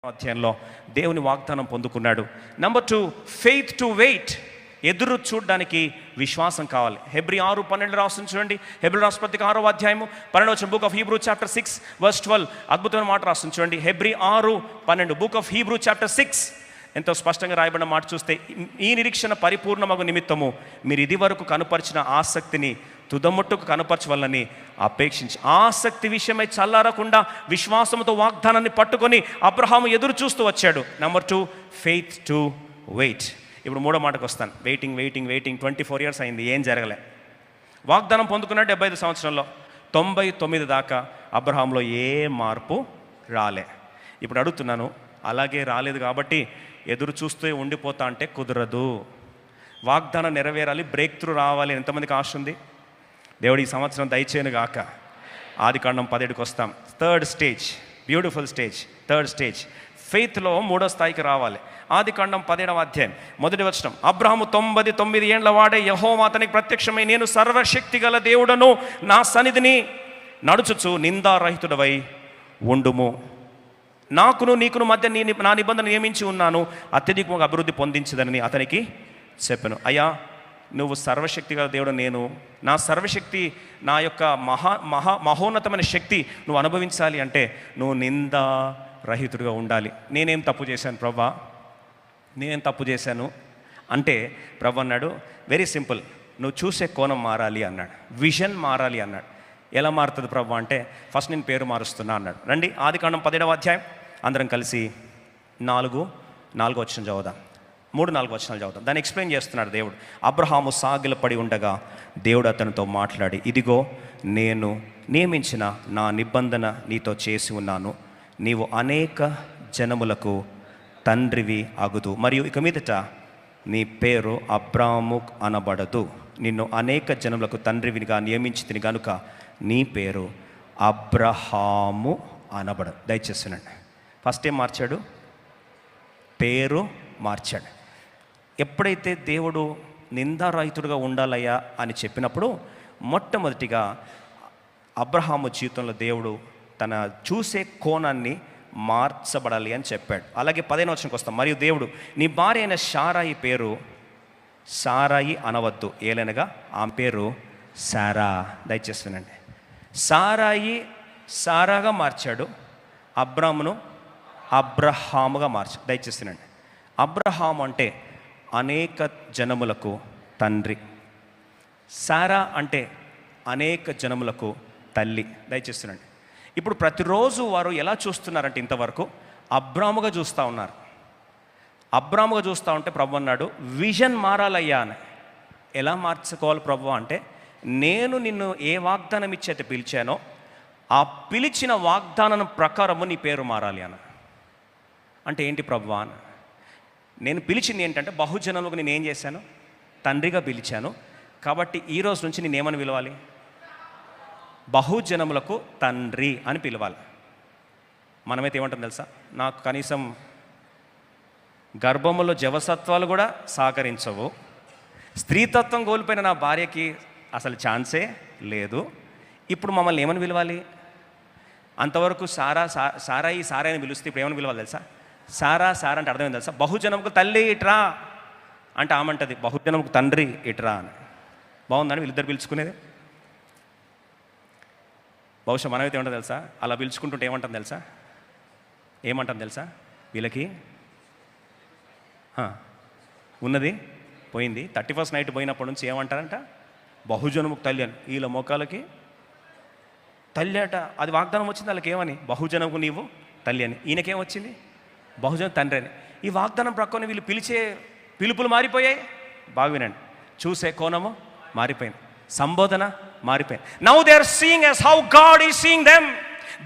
అధ్యాయంలో దేవుని వాగ్దానం పొందుకున్నాడు. Number 2, faith to wait. ఎదురు చూడడానికి విశ్వాసం కావాలి. హెబ్రీ 6:12 రాస్తుంది చూడండి. హెబ్రీ రాసిన పత్రిక 6వ అధ్యాయము 12 book of Hebrews chapter 6 verse 12 అద్భుతమైన మాట రాస్తుంది చూడండి. హెబ్రీ 6:12 బుక్ ఆఫ్ హీబ్రూ చాప్టర్ 6 ఎంతో స్పష్టంగా రాయబడిన మాట చూస్తే, ఈ నిరీక్షణ పరిపూర్ణమగు నిమిత్తము మీరు ఇది వరకు కనుపరిచిన ఆసక్తిని తుదముట్టుకు కనపరచవలని అపేక్షించి, ఆసక్తి విషయమై చల్లారకుండా విశ్వాసంతో వాగ్దానాన్ని పట్టుకొని అబ్రహాము ఎదురు చూస్తూ వచ్చాడు. Number 2, faith to wait. ఇప్పుడు మూడో మాటకు వస్తాను. వెయిటింగ్ 24 years అయింది, ఏం జరగలే. వాగ్దానం పొందుకున్నాడు 75 సంవత్సరంలో. 99 దాకా అబ్రహాంలో ఏ మార్పు రాలే. ఇప్పుడు అడుగుతున్నాను, అలాగే రాలేదు కాబట్టి ఎదురు చూస్తూ ఉండిపోతా అంటే కుదరదు. వాగ్దానం నెరవేరాలి, బ్రేక్ త్రూ రావాలి. ఎంతమందికి ఆశ ఉంది? దేవుడు ఈ సంవత్సరం దయచేయను గాక. ఆదికాండం 17కి వస్తాం. Third stage, beautiful stage, third stage. ఫెయిత్లో 3వ స్థాయికి రావాలి. ఆదికాండం 17వ అధ్యాయం 1వ వచనం. అబ్రహాము 99 ఏండ్ల వాడే యెహోవా అతనికి ప్రత్యక్షమై, నేను సర్వశక్తి గల దేవుడను, నా సన్నిధిని నడుచుచు నిందారహితుడవై ఉండుము, నాకును నీకును మధ్య నా నిబంధన నియమించి ఉన్నాను, అత్యధికంగా అభివృద్ధి పొందించదని అతనికి చెప్పాను. అయ్యా, నువ్వు సర్వశక్తి గల దేవుడు, నేను నా సర్వశక్తి, నా యొక్క మహోన్నతమైన శక్తి నువ్వు అనుభవించాలి అంటే నువ్వు నిందారహితుడిగా ఉండాలి. నేనేం తప్పు చేశాను ప్రభా? నేనేం తప్పు చేశాను అంటే ప్రభు అన్నాడు, వెరీ సింపుల్, నువ్వు చూసే కోణం మారాలి అన్నాడు, విజన్ మారాలి అన్నాడు. ఎలా మారుతుంది ప్రభు అంటే, ఫస్ట్ నేను పేరు మారుస్తున్నా అన్నాడు. రండి ఆదికాండం 17వ అధ్యాయం అందరం కలిసి 4 వచనం చదువుదాం. 3-4 వచనాలు చదువుతాం. దాన్ని ఎక్స్ప్లెయిన్ చేస్తున్నాడు దేవుడు. అబ్రహాము సాగిలపడి ఉండగా దేవుడు అతనితో మాట్లాడి, ఇదిగో నేను నియమించిన నా నిబంధన నీతో చేసి ఉన్నాను, నీవు అనేక జనములకు తండ్రివి అగుదు, మరియు ఇక మీదట నీ పేరు అబ్రాము అనబడదు, నిన్ను అనేక జనములకు తండ్రివిగా నియమించింది కనుక నీ పేరు అబ్రహాము అనబడదు. దయచేస్తున్నాడు. ఫస్ట్ ఏం మార్చాడు? పేరు మార్చాడు. ఎప్పుడైతే దేవుడు నిందారహితుడుగా ఉండాలయ్యా అని చెప్పినప్పుడు మొట్టమొదటిగా అబ్రహాము జీవితంలో దేవుడు తన చూసే కోణాన్ని మార్చబడాలి అని చెప్పాడు. అలాగే 15వ వచనంకి వస్తాం. మరియు దేవుడు, నీ భార్య అయిన శారాయి పేరు సారాయి అనవద్దు, ఏలనగా ఆమె పేరు సారా. దయచేస్తానండి. సారాయి సారాగా మార్చాడు, అబ్రామును అబ్రహాముగా మార్చాడు. దయచేస్తానండి. అబ్రహాము అంటే అనేక జనములకు తండ్రి, సారా అంటే అనేక జనములకు తల్లి. దయచేస్తున్నాండి. ఇప్పుడు ప్రతిరోజు వారు ఎలా చూస్తున్నారంటే, ఇంతవరకు అబ్రాముగా చూస్తూ ఉన్నారు. అబ్రాముగా చూస్తూ ఉంటే ప్రభు అన్నాడు, విజన్ మారాలయ్యా అని. ఎలా మార్చుకోవాలి ప్రభు అంటే, నేను నిన్ను ఏ వాగ్దానం ఇచ్చేట పిలిచానో ఆ పిలిచిన వాగ్దానం ప్రకారము నీ పేరు మారాలి అన్న. అంటే ఏంటి ప్రభు అని? నేను పిలిచింది ఏంటంటే, బహుజనులకు నేను ఏం చేశాను? తండ్రిగా పిలిచాను. కాబట్టి ఈరోజు నుంచి నేను ఏమని పిలవాలి? బహుజనములకు తండ్రి అని పిలవాలి. మనమైతే ఏమంటాం తెలుసా? నాకు కనీసం గర్భములో జవసత్వాలు కూడా సహకరించవు, స్త్రీతత్వం కోల్పోయిన నా భార్యకి అసలు ఛాన్సే లేదు, ఇప్పుడు మమ్మల్ని ఏమని పిలవాలి? అంతవరకు సారాయి అని పిలుస్తే ఇప్పుడు ఏమని పిలవాలి తెలుసా? సారా అంటే అర్థమైంది తెలుసా? బహుజనముకు తల్లి ఇట్రా అంటే ఆమంటది బహుజనముకు తండ్రి ఇట్రా అని. బాగుందని వీళ్ళిద్దరు పిలుచుకునేది. బహుశా మనమైతే ఏమంటాం తెలుసా? అలా పిలుచుకుంటుంటే ఏమంటాం తెలుసా? వీళ్ళకి ఉన్నది పోయింది. 31st నైట్ పోయినప్పటి నుంచి ఏమంటారంట? బహుజనముకు తల్లి అని. వీళ్ళ మొక్కలకి తల్లి అట. అది వాగ్దానం వచ్చింది వాళ్ళకి ఏమని? బహుజనముకు నీవు తల్లి అని. ఈయనకేమొచ్చింది? బహుజన తండ్రి అని. ఈ వాగ్దానం ప్రక్కన వీళ్ళు పిలిచే పిలుపులు మారిపోయాయి. బాగా వినండి. చూసే కోణము మారిపోయింది, సంబోధన మారిపోయింది. Now they are seeing as how God is seeing them.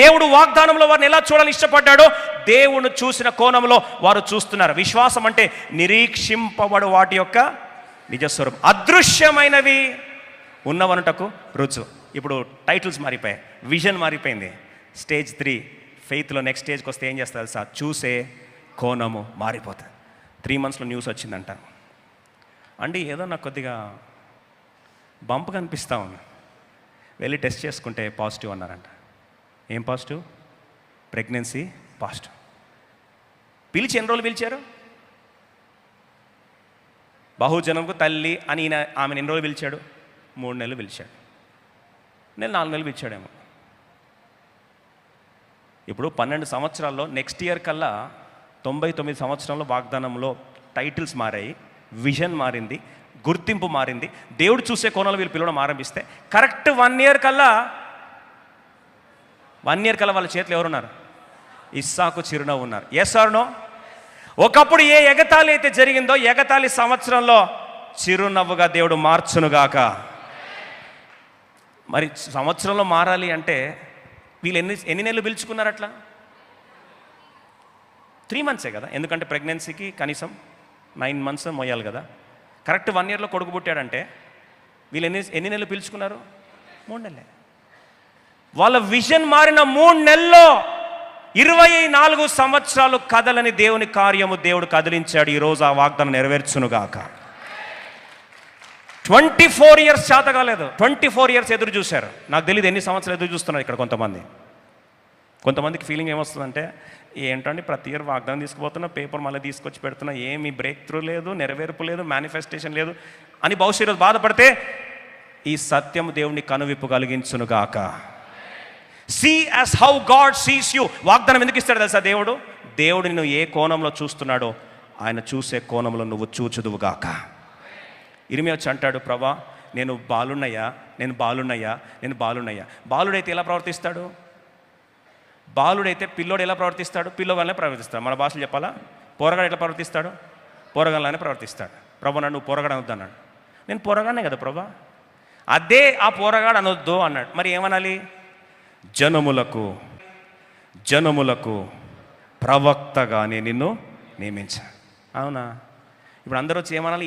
దేవుడు వాగ్దానంలో వారిని ఎలా చూడాలని ఇష్టపడ్డాడో దేవుడు చూసిన కోణంలో వారు చూస్తున్నారు. విశ్వాసం అంటే నిరీక్షింపబడు వాటి యొక్క నిజస్వరూపం, అదృశ్యమైనవి ఉన్నవనుటకు రుజు. ఇప్పుడు టైటిల్స్ మారిపోయాయి, విజన్ మారిపోయింది. స్టేజ్ 3 ఫెయిత్లో నెక్స్ట్ స్టేజ్కి వస్తే ఏం చేస్తారు తెలుసా? చూసే కోణము మారిపోతుంది. 3 monthsలో న్యూస్ వచ్చిందంట అండి, ఏదో నాకు కొద్దిగా బంప్ కనిపిస్తూ ఉంది, వెళ్ళి టెస్ట్ చేసుకుంటే పాజిటివ్ అన్నారంట. ఏం పాజిటివ్? Pregnancy positive. పిలిచి ఎన్ని రోజులు పిలిచారు? బహుజనంకు తల్లి అని ఈయన ఆమెను ఎన్ని రోజులు పిలిచాడు? 3 నెలలు పిలిచాడు. 4 నెలలు పిలిచాడేమో. ఇప్పుడు 12 సంవత్సరాల్లో నెక్స్ట్ ఇయర్ కల్లా 99 సంవత్సరంలో వాగ్దానంలో టైటిల్స్ మారాయి, విజన్ మారింది, గుర్తింపు మారింది. దేవుడు చూసే కోణంలో వీళ్ళు పిలవడం ఆరంభిస్తే కరెక్ట్ 1 ఇయర్ కల్లా వాళ్ళ చేతిలో ఎవరున్నారు? ఇస్సాకు చిరునవ్వు ఉన్నారు. Yes or no? ఒకప్పుడు ఏ ఎగతాళి అయితే జరిగిందో ఎగతాళి సంవత్సరంలో చిరునవ్వుగా దేవుడు మార్చునుగాక. మరి సంవత్సరంలో మారాలి అంటే వీళ్ళు ఎన్ని నెలలు పిలుచుకున్నారు? అట్లా 3 మంత్సే కదా, ఎందుకంటే ప్రెగ్నెన్సీకి కనీసం 9 మంత్స్ మోయాలి కదా. కరెక్ట్ 1 ఇయర్లో కొడుకు పుట్టాడంటే వీళ్ళు ఎన్ని నెలలు పిలుచుకున్నారు? 3 నెలలే. వాళ్ళ విజన్ మారిన 3 నెలల్లో 24 సంవత్సరాలు కదలని దేవుని కార్యము దేవుడు కదిలించాడు. ఈరోజు ఆ వాగ్దానం నెరవేర్చునుగాక. 24 ఇయర్స్ చేత కాలేదు, 24 ఇయర్స్ ఎదురు చూశారు. నాకు తెలియదు ఎన్ని సంవత్సరాలు ఎదురు చూస్తున్నారు ఇక్కడ కొంతమందికి ఫీలింగ్ ఏమొస్తుందంటే, ఏంటండి ప్రతి ఇయర్ వాగ్దానం తీసుకుపోతున్నా, పేపర్ మళ్ళీ తీసుకొచ్చి పెడుతున్నా, ఏమి బ్రేక్ త్రూ లేదు, నెరవేర్పు లేదు, మేనిఫెస్టేషన్ లేదు అని బహుశా ఈరోజు బాధపడితే ఈ సత్యం దేవుని కనువిప్పు కలిగించునుగాక. See as how God sees you. వాగ్దానం ఎందుకు ఇస్తాడు తెలుసా? దేవుడు నిన్ను ఏ కోణంలో చూస్తున్నాడో ఆయన చూసే కోణంలో నువ్వు చూచుదువుగాక. ఇర్మియా వచ్చి అంటాడు, ప్రభా నేను బాలున్నయ్యా. బాలుడైతే ఎలా ప్రవర్తిస్తాడు? బాలుడైతే పిల్లోడు ఎలా ప్రవర్తిస్తాడు? పిల్లగానే ప్రవర్తిస్తాడు. మన భాషలు చెప్పాలా? పోరగాడు ఎట్లా ప్రవర్తిస్తాడు? పోరగాళ్ళనే ప్రవర్తిస్తాడు. ప్రభా నన్ను పోరగాడు అనొద్దు అన్నాడు. నేను పోరగానే కదా ప్రభా. అదే ఆ పోరగాడు అనొద్దు అన్నాడు. మరి ఏమనాలి? జనములకు ప్రవక్తగానే నిన్ను నియమించా. అవునా? ఇప్పుడు అందరూ వచ్చి ఏమనాలి?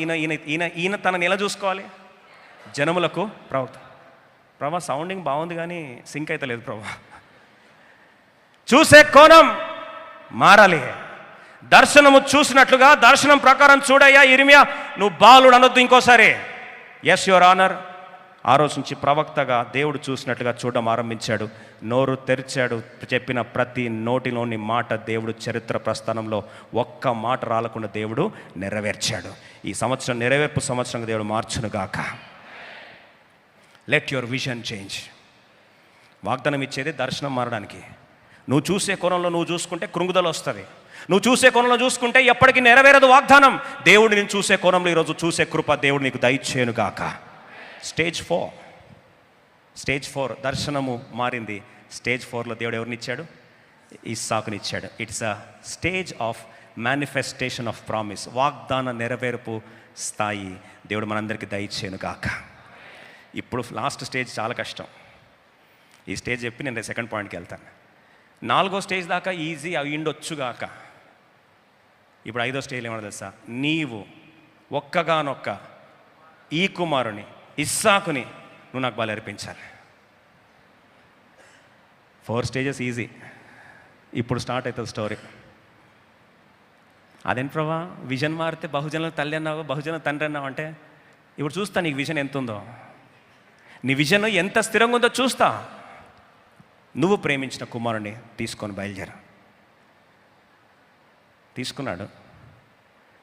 ఈయన తనని ఎలా చూసుకోవాలి? జనములకు ప్రవక్త. ప్రభా సౌండింగ్ బాగుంది కానీ సింక్ అయితే లేదు ప్రభా. చూసే కోణం మారాలి. దర్శనము చూసినట్లుగా దర్శనం ప్రకారం చూడయ్యా ఇర్మియా, నువ్వు బాలుడు అనొద్దు ఇంకోసారి. Yes your honour. ఆ రోజు నుంచి ప్రవక్తగా దేవుడు చూసినట్లుగా చూడడం ఆరంభించాడు. నోరు తెరిచాడు. చెప్పిన ప్రతి నోటిలోని మాట దేవుడు చరిత్ర ప్రస్థానంలో ఒక్క మాట రాలకుండా దేవుడు నెరవేర్చాడు. ఈ సంవత్సరం నెరవేర్పు సంవత్సరంగా దేవుడు మార్చునుగాక. Let your vision change. వాగ్దానం ఇచ్చేది దర్శనం మారడానికి. నువ్వు చూసే కోణంలో నువ్వు చూసుకుంటే కృంగుదల వస్తుంది. నువ్వు చూసే కోణంలో చూసుకుంటే ఎప్పటికీ నెరవేరదు వాగ్దానం. దేవుడు నేను చూసే కోణంలో ఈరోజు చూసే కృప దేవుడు నీకు దయచేయునుగాక. స్టేజ్ 4 దర్శనము మారింది. స్టేజ్ 4లో దేవుడు ఎవరినిచ్చాడు? ఇస్సాకునిచ్చాడు. It's a stage of manifestation of promise. వాగ్దాన నెరవేర్పు స్థాయి దేవుడు మనందరికీ దయచేయునుగాక. ఇప్పుడు లాస్ట్ స్టేజ్ చాలా కష్టం. ఈ స్టేజ్ చెప్పి నేను సెకండ్ పాయింట్కి వెళ్తాను. 4వ స్టేజ్ దాకా ఈజీ అయ్యిండొచ్చుగాక. ఇప్పుడు 5వ స్టేజ్ ఏమన్నా తెలుసా? నీవు ఒక్కగానొక్క ఈ కుమారుని ఇస్సాకుని నువ్వు నాకు బలి అర్పించాలి. 4 స్టేజెస్ ఈజీ. ఇప్పుడు స్టార్ట్ అవుతుంది స్టోరీ. అదేంటి ప్రభా విజన్ మారితే బహుజనుల తల్లి అన్నావు, బహుజనుల తండ్రి అన్నావు అంటే ఇప్పుడు చూస్తా నీకు విజన్ ఎంత ఉందో, నీ విజన్ ఎంత స్థిరంగా ఉందో చూస్తా. నువ్వు ప్రేమించిన కుమారుని తీసుకొని బయలుదేరా. తీసుకున్నాడు.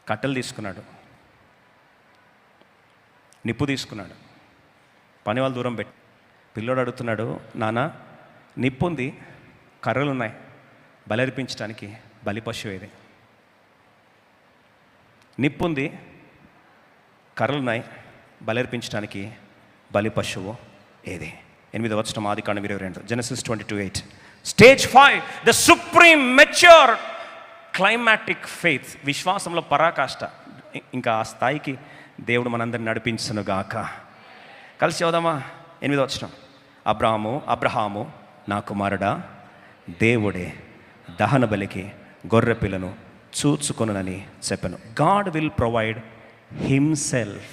కట్టెలు తీసుకున్నాడు, నిప్పు తీసుకున్నాడు, పని వాళ్ళు దూరం పెట్టి పిల్లోడు అడుగుతున్నాడు, నాన్న నిప్పు ఉంది, కర్రలు ఉన్నాయి, బలర్పించడానికి బలి పశువు ఏది? నిప్పు ఉంది, కర్రలున్నాయి, బలర్పించడానికి బలి పశువు ఏది? 8వ వచనం ఆదికాండం 22, Genesis 22:8. Stage 5, the supreme mature climatic faith. విశ్వాసంలో పరాకాష్ట. ఇంకా ఆ స్థాయికి దేవుడు మనందరిని నడిపించునుగాక. కలిసి చదువుదామా? 8వ వచనం. అబ్రహాము నా కుమారుడా, దేవుడే దహన బలికి గొర్రె పిల్లను చూచుకొనునని చెప్పాను. God will provide himself.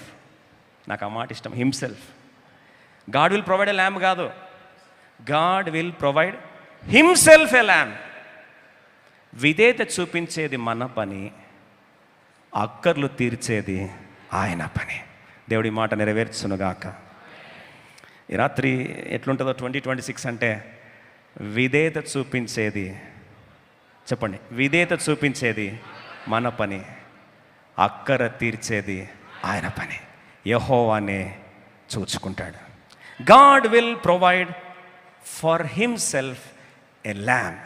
నాకు ఆ మాట ఇష్టం, himself. God will provide a lamb కాదు, God will provide himself a lamb. విధేయత చూపించేది మన పని, అక్కర్లు తీర్చేది ఆయన పని. దేవుడి మాట నెరవేర్చునుగాక. ఈ రాత్రి ఎట్లుంటుందో 2026 అంటే విధేయత చూపించేది చెప్పండి. విధేయత చూపించేది మన పని, అక్కర తీర్చేది ఆయన పని. యెహోవానే చూచుకుంటాడు. God will provide for himself a lamb.